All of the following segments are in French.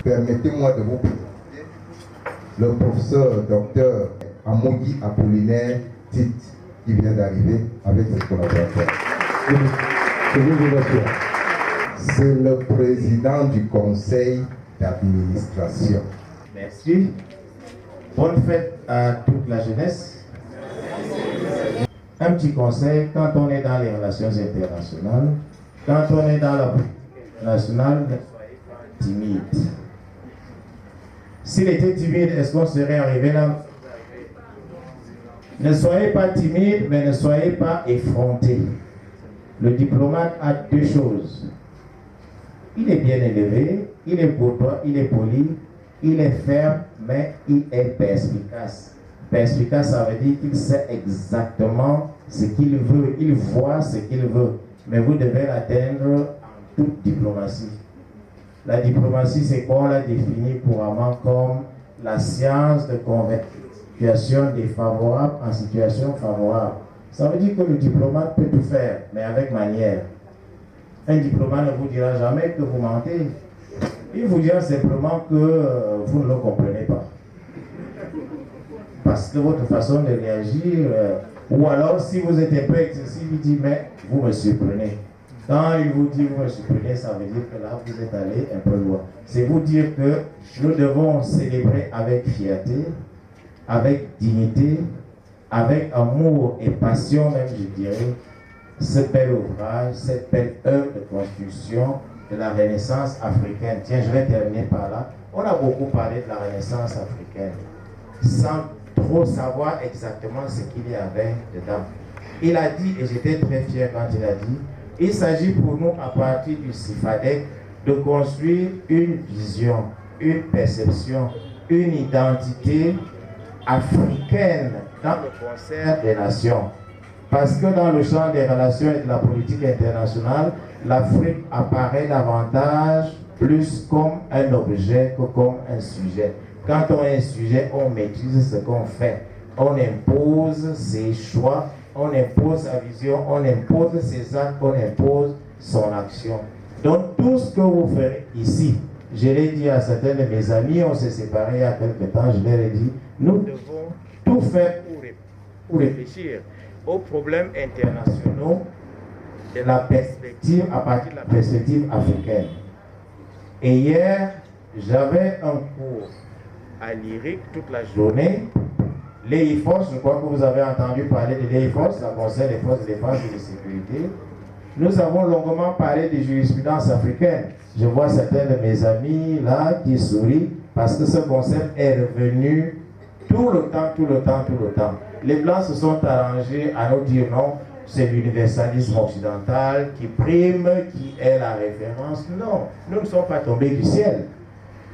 Permettez-moi de vous présenter le professeur Dr Amogi Apollinaire Tite, qui vient d'arriver avec ses collaborateurs. C'est le président du conseil d'administration. Merci. Bonne fête à toute la jeunesse. Un petit conseil, quand on est dans les relations internationales, quand on est dans la politique internationale, ne soyez pas timide. S'il était timide, est-ce qu'on serait arrivé là? Ne soyez pas timide, mais ne soyez pas effronté. Le diplomate a deux choses. Il est bien élevé, il est courtois, il est poli, il est ferme, mais il est perspicace. Perspicace, ça veut dire qu'il sait exactement ce qu'il veut, il voit ce qu'il veut. Mais vous devez l'atteindre en toute diplomatie. La diplomatie, c'est quoi? On l'a défini couramment comme la science de convertir situation défavorable en situation favorable. Ça veut dire que le diplomate peut tout faire, mais avec manière. Un diplomate ne vous dira jamais que vous mentez. Il vous dira simplement que vous ne le comprenez pas. Parce que votre façon de réagir, ou alors si vous êtes un peu excessif, il dit mais vous me surprenez. Quand il vous dit vous me surprenez, ça veut dire que là vous êtes allé un peu loin. C'est vous dire que nous devons célébrer avec fierté, avec dignité, avec amour et passion même, je dirais, ce bel ouvrage, cette belle œuvre de construction de la Renaissance africaine. Tiens, je vais terminer par là. On a beaucoup parlé de la Renaissance africaine, sans trop savoir exactement ce qu'il y avait dedans. Il a dit, et j'étais très fier quand il a dit, il s'agit pour nous, à partir du CIFADEC, de construire une vision, une perception, une identité africaine dans le concert des nations. Parce que dans le champ des relations et de la politique internationale, l'Afrique apparaît davantage plus comme un objet que comme un sujet. Quand on est un sujet, on maîtrise ce qu'on fait. On impose ses choix, on impose sa vision, on impose ses actes, on impose son action. Donc tout ce que vous ferez ici, je l'ai dit à certains de mes amis, on s'est séparés il y a quelque temps, je leur ai dit, nous devons tout faire pour réfléchir aux problèmes internationaux de la perspective, à partir de la perspective africaine. Et hier, j'avais un cours à lyrique toute la journée. L'EIFOS, je crois que vous avez entendu parler de l'EIFOS, la Conseil des forces de défense et de sécurité. Nous avons longuement parlé de jurisprudence africaine. Je vois certains de mes amis là qui sourient parce que ce concept est revenu tout le temps. Les Blancs se sont arrangés à nous dire non, c'est l'universalisme occidental qui prime, qui est la référence. Non, nous ne sommes pas tombés du ciel.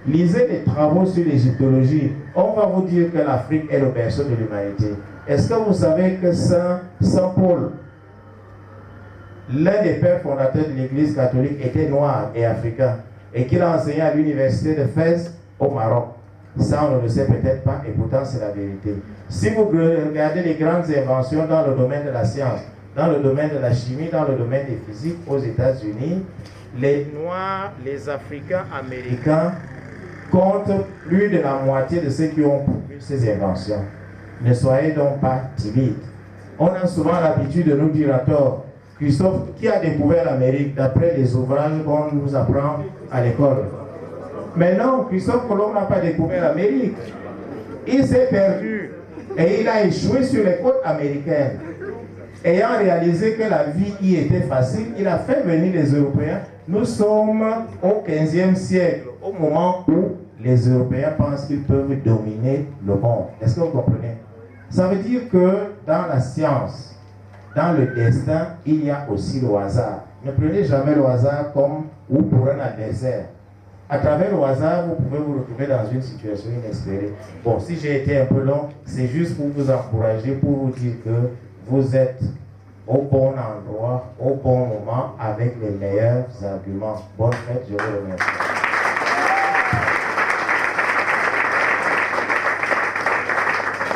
Lisez les travaux sur l'égyptologie. On va vous dire que l'Afrique est le berceau de l'humanité. Est-ce que vous savez que Saint Paul, l'un des pères fondateurs de l'Église catholique, était noir et africain et qu'il a enseigné à l'université de Fès au Maroc? Ça, on ne le sait peut-être pas et pourtant c'est la vérité. Si vous regardez les grandes inventions dans le domaine de la science, dans le domaine de la chimie, dans le domaine des physiques aux États-Unis, les Noirs, les Africains, Américains comptent plus de la moitié de ceux qui ont produit ces inventions. Ne soyez donc pas timides. On a souvent l'habitude de nous dire à tort, Christophe, qui a découvert l'Amérique d'après les ouvrages qu'on nous apprend à l'école? Mais non, Christophe Colomb n'a pas découvert l'Amérique. Il s'est perdu et il a échoué sur les côtes américaines. Ayant réalisé que la vie y était facile, il a fait venir les Européens. Nous sommes au 15e siècle, au moment où les Européens pensent qu'ils peuvent dominer le monde. Est-ce que vous comprenez? Ça veut dire que dans la science, dans le destin, il y a aussi le hasard. Ne prenez jamais le hasard comme ou pour un adversaire. À travers le hasard, vous pouvez vous retrouver dans une situation inespérée. Bon, si j'ai été un peu long, c'est juste pour vous encourager, pour vous dire que vous êtes au bon endroit, au bon moment, avec les meilleurs arguments. Bonne fête, je vous remercie.